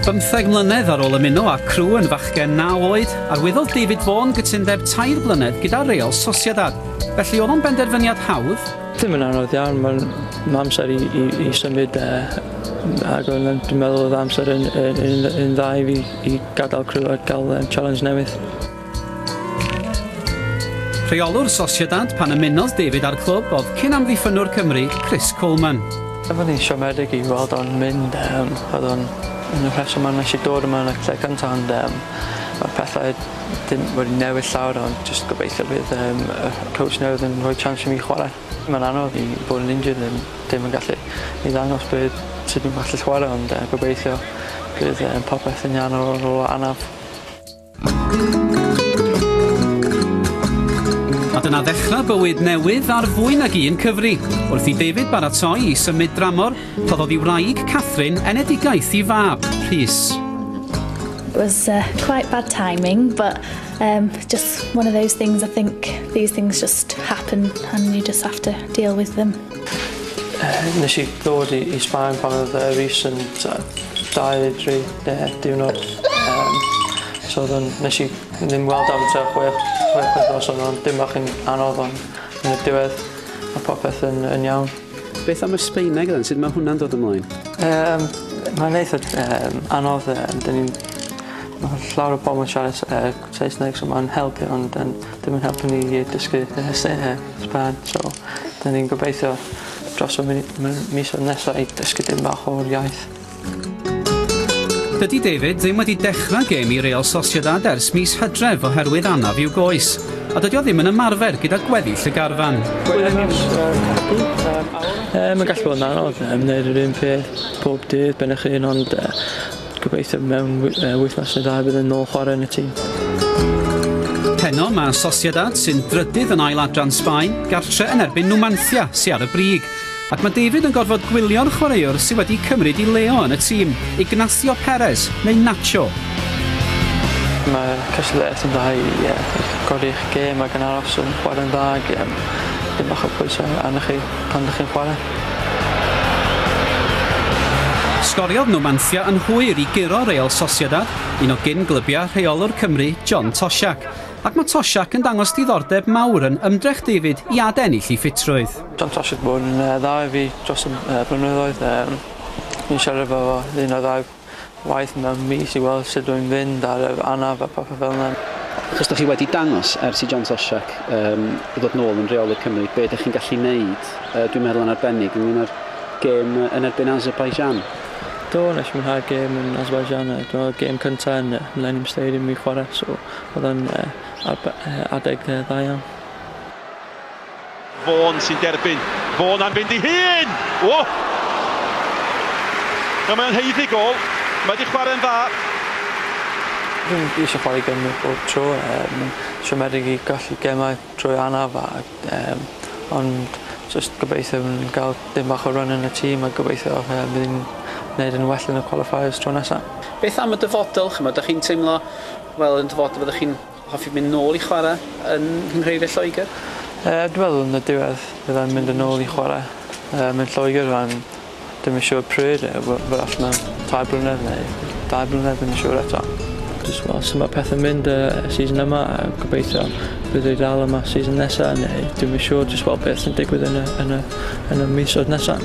15 mlynedd ar ôl ymuno â crw yn fachgen 9 oed, arwyddodd David Vaughan gytundeb 3 blynedd gyda Real Sociedad. Felly oedd o'n benderfyniad hawdd? Ddim yn anodd iawn, mae'n amser i symud ac dwi'n meddwl oedd amser yn dda i fi i gadael crw a gael challenge newydd. Rheolwr Sociedad pan ymunodd David ar clwb oedd cyn amddiffynwr Cymru Clwb. Efo ni siomedig i weld o'n mynd, oedd o'n yn y rheswm yma nes i dod yma yn y lle cyntaf, ond mae pethau wedi newid llawer, ond jyst gobeithio bydd y coach newydd yn rhoi chance i mi chwarae. Mae'n anodd i bod yn injured, ddim yn gallu i ddangos sut dwi'n gallu chwarae, ond gobeithio bydd popeth yn iawn o'r anaf. A dyna ddechrau bywyd newydd ar fwy nag un cyfri. Wrth i David baratoi i symud dramor, rhoddodd i wraig Catherine enedigaeth i fab, Rhys. It was quite bad timing, but just one of those things. I think these things just happen and you just have to deal with them. Nes i ddod i Sbaen pan oedd Rhys yn 2-3 diwrnod. So nes i ddim weld am 6 wythnos, ond dim bach yn anodd, ond yn y diwedd mae popeth yn iawn. Beth am y Sbeineg then? Sut mae hwnna'n dod ymlaen? Mae'n eitha anodd. Mae llawer o bobl yn siarad Saesneg, so mae'n helpu, ond dim yn helpu ni i dysgu Sbaen. So, dyn ni'n gobeithio dros y misoedd nesaf i dysgu dim bach o'r iaith. Dydy David ddim wedi dechrau gêm i Real Sociedad ers mis Hydref oherwydd anaf i'w goes, a dydy o ddim yn ymarfer gyda gweddill y garfan. Mae'n gallu bod yn anodd, wneud yr un peth pob dydd ben eich un, ond gobeithio mewn wythnos neu 2 bydd yn nôl chwarae yn y tîm. Heno mae Sociedad sy'n drydydd yn ail adran Sbaen, gartre yn erbyn Numancia sy'n ar y brig. Ac mae David yn gorfod gwylio'r chwaraewr sydd wedi cymryd i leo yn y tîm, Ignacio Perez neu Nacho. Mae cystadleuaeth yn dda i godi'ch gêm ac yn aros yn chwarae'n dda, dim bach o pwysau arnoch chi pan ydych chi'n chwarae. Sgoriodd Numancia yn hwyr i guro Real Sociedad, un o gyn-glybiau rheolwr Cymru John Tosiak. Ac mae Tosiak yn dangos diddordeb mawr yn ymdrech David i adennill i ffitrwydd. John Tosiak bod yn dda i fi dros y blynyddoedd. Mi'n siarad efo un o 2 waith mewn mis i weld sut dwi'n fynd ar y anaf a popeth fel yna. Achos ydych chi wedi dangos ers i John Tosiak ddod nôl yn rheolwr Cymru, be ydych chi'n gallu neud, dwi'n meddwl yn arbennig, ynglyn â'r gêm yn erbyn Azerbaijan? Do, nes i'n mwynhau'r gêm yn Azerbaijan. Dwi'n meddwl gêm cyntaf yn Millennium Stadium i chwarae, so oedd yn adeg dda iawn. Vaughan sy'n derbyn. Vaughan am fynd i hun! O! Mae'n heiddi gol. Mae wedi chwarae'n dda. Dwi'n eisiau chwarae gêm bob tro. Siomedig i gallu gemau trwy anaf, ond just gobeithio yn cael dim bach o run yn y tîm a gobeithio bydd hi'n gwneud yn well yn y qualifiers tro nesaf. Beth am y dyfodol? Ydych chi'n teimlo, wel, yn dyfodol byddwch chi'n hoffi mynd nôl i chwarae yn Nghymreiriau Lloegr? Dwi'n meddwl yn y diwedd byddai'n mynd yn ôl i chwarae mewn Lloegr, ond dim yn siŵr pryd, fyrall mewn 2 blynedd neu 2 blynedd ddim yn siŵr eto. Sut mae pethau'n mynd y season yma, a gobeithio bydd ei dal yma season nesaf, neu dim yn siŵr, weld beth sy'n digwydd yn y misoedd nesaf.